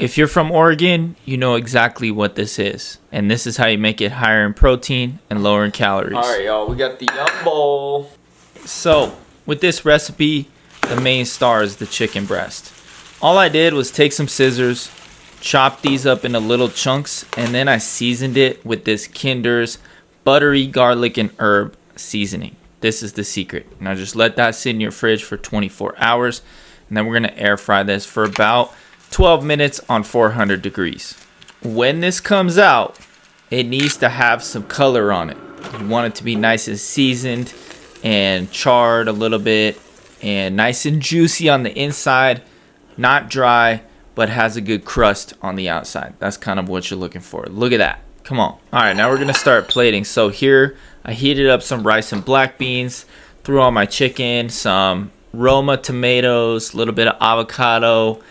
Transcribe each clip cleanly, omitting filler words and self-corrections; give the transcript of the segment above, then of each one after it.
If you're from Oregon, you know exactly what this is. And this is how you make it higher in protein and lower in calories. All right, y'all, we got the Yumm bowl. So, with this recipe, the main star is the chicken breast. All I did was take some scissors, chop these up into little chunks, and then I seasoned it with this Kinder's buttery garlic and herb seasoning. This is the secret. Now just let that sit in your fridge for 24 hours, and then we're gonna air fry this for about 12 minutes on 400 degrees. When this comes out, it needs to have some color on it. You want it to be nice and seasoned and charred a little bit and nice and juicy on the inside, not dry, but has a good crust on the outside. That's kind of what you're looking for. Look at that. Come on. All right, now we're gonna start plating. So here I heated up some rice and black beans, threw on my chicken, some Roma tomatoes, a little bit of avocado.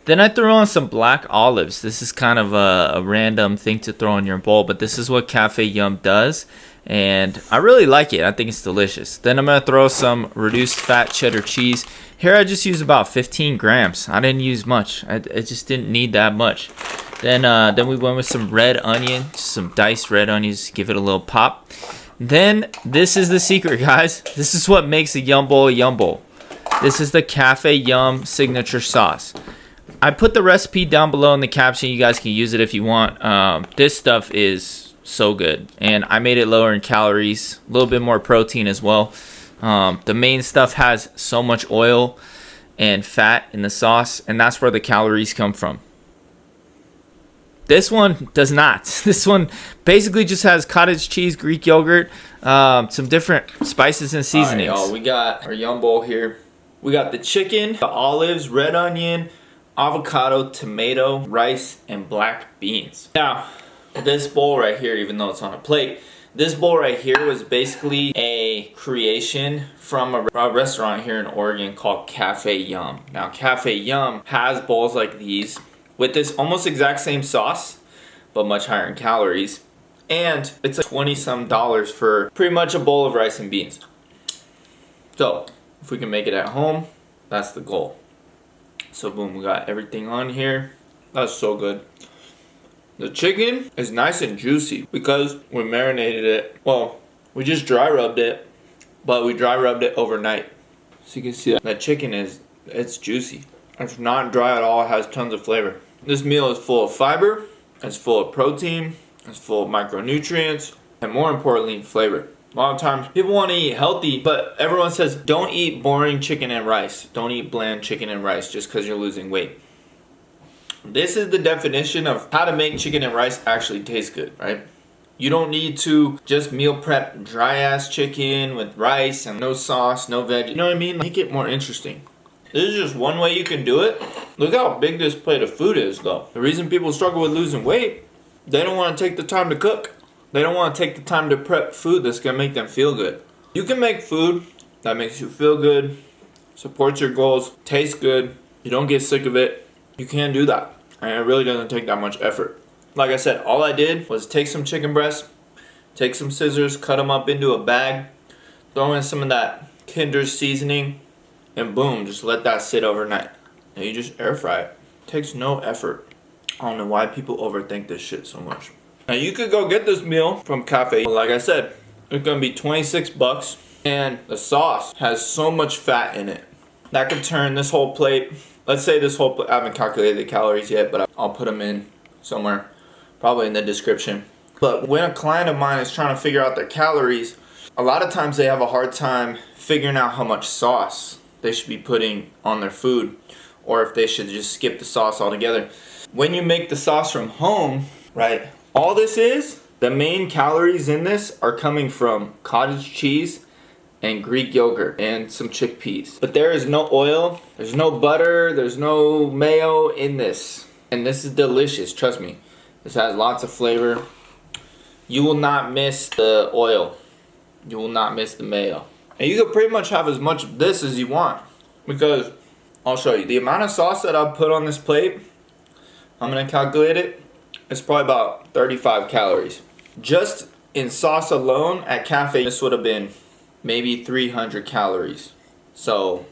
Then I threw on some black olives. This is kind of a random thing to throw in your bowl, but this is what Cafe Yumm does, and I really like it. I think it's delicious. Then I'm gonna throw some reduced fat cheddar cheese. Here I just used about 15 grams. I didn't use much. I just didn't need that much. Then we went with some red onion, some diced red onions, give it a little pop. Then this is the secret, guys. This is what makes a Yumm bowl a Yumm bowl. This is the Cafe Yumm signature sauce. I put the recipe down below in the caption. You guys can use it if you want. This stuff is so good, and I made it lower in calories, a little bit more protein as well. The main stuff has so much oil and fat in the sauce, and that's where the calories come from. This one does not. This one basically just has cottage cheese, Greek yogurt, some different spices and seasonings. All right, y'all, we got our Yumm bowl here. We got the chicken, the olives, red onion, avocado, tomato, rice, and black beans. Now, this bowl right here, even though it's on a plate, this bowl right here was basically a creation from a restaurant here in Oregon called Cafe Yumm. Now, Cafe Yumm has bowls like these with this almost exact same sauce, but much higher in calories. And it's like $20-some for pretty much a bowl of rice and beans. So, if we can make it at home, that's the goal. So boom, we got everything on here. That's so good. The chicken is nice and juicy because we marinated it. Well, we just dry rubbed it, but we dry rubbed it overnight. So you can see that chicken it's juicy. It's not dry at all. It has tons of flavor. This meal is full of fiber. It's full of protein. It's full of micronutrients. And more importantly, flavor. A lot of times people want to eat healthy, but everyone says don't eat boring chicken and rice. Don't eat bland chicken and rice just because you're losing weight. This is the definition of how to make chicken and rice actually taste good, right? You don't need to just meal prep dry ass chicken with rice and no sauce, no veg. You know what I mean? Make it more interesting. This is just one way you can do it. Look how big this plate of food is though. The reason people struggle with losing weight, they don't want to take the time to cook. They don't want to take the time to prep food that's going to make them feel good. You can make food that makes you feel good, supports your goals, tastes good, you don't get sick of it. You can do that. And it really doesn't take that much effort. Like I said, all I did was take some chicken breasts, take some scissors, cut them up into a bag, throw in some of that Kinder's seasoning, and boom, just let that sit overnight. And you just air fry it. It takes no effort. I don't know why people overthink this shit so much. Now you could go get this meal from Cafe. Like I said, it's gonna be 26 bucks, and the sauce has so much fat in it that could turn this whole plate. Let's say this whole plate, I haven't calculated the calories yet, but I'll put them in somewhere, probably in the description. But when a client of mine is trying to figure out their calories, a lot of times they have a hard time figuring out how much sauce they should be putting on their food, or if they should just skip the sauce altogether. When you make the sauce from home, right? All this is, the main calories in this are coming from cottage cheese and Greek yogurt and some chickpeas. But there is no oil, there's no butter, there's no mayo in this. And this is delicious, trust me. This has lots of flavor. You will not miss the oil. You will not miss the mayo. And you can pretty much have as much of this as you want. Because, I'll show you. The amount of sauce that I'll put on this plate, I'm gonna calculate it. It's probably about 35 calories. Just in sauce alone at Cafe, this would have been maybe 300 calories. So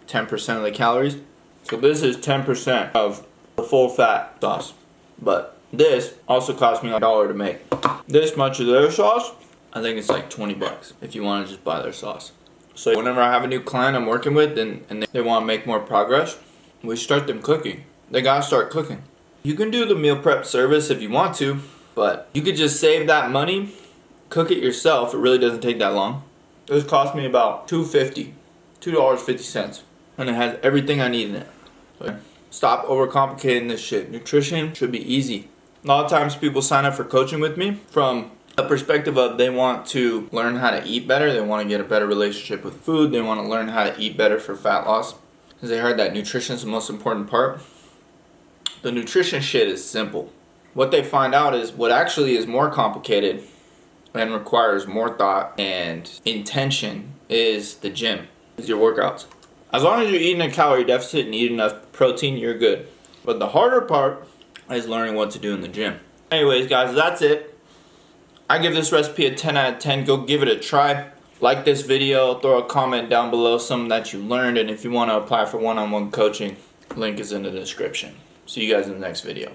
10% of the calories. So this is 10% of the full fat sauce. But this also cost me $1 to make. This much of their sauce, I think it's like 20 bucks if you want to just buy their sauce. So whenever I have a new client I'm working with and they want to make more progress, we start them cooking. They gotta start cooking. You can do the meal prep service if you want to, but you could just save that money, cook it yourself. It really doesn't take that long. This cost me about $2.50, and it has everything I need in it. So stop overcomplicating this shit. Nutrition should be easy. A lot of times people sign up for coaching with me from a perspective of they want to learn how to eat better, they want to get a better relationship with food, they want to learn how to eat better for fat loss. Because they heard that nutrition is the most important part. The nutrition shit is simple. What they find out is what actually is more complicated and requires more thought and intention is the gym, is your workouts. As long as you're eating a calorie deficit and eat enough protein, you're good. But the harder part is learning what to do in the gym. Anyways, guys, that's it. I give this recipe a 10 out of 10. Go give it a try. Like this video, throw a comment down below something that you learned, and if you want to apply for one-on-one coaching, link is in the description. See you guys in the next video.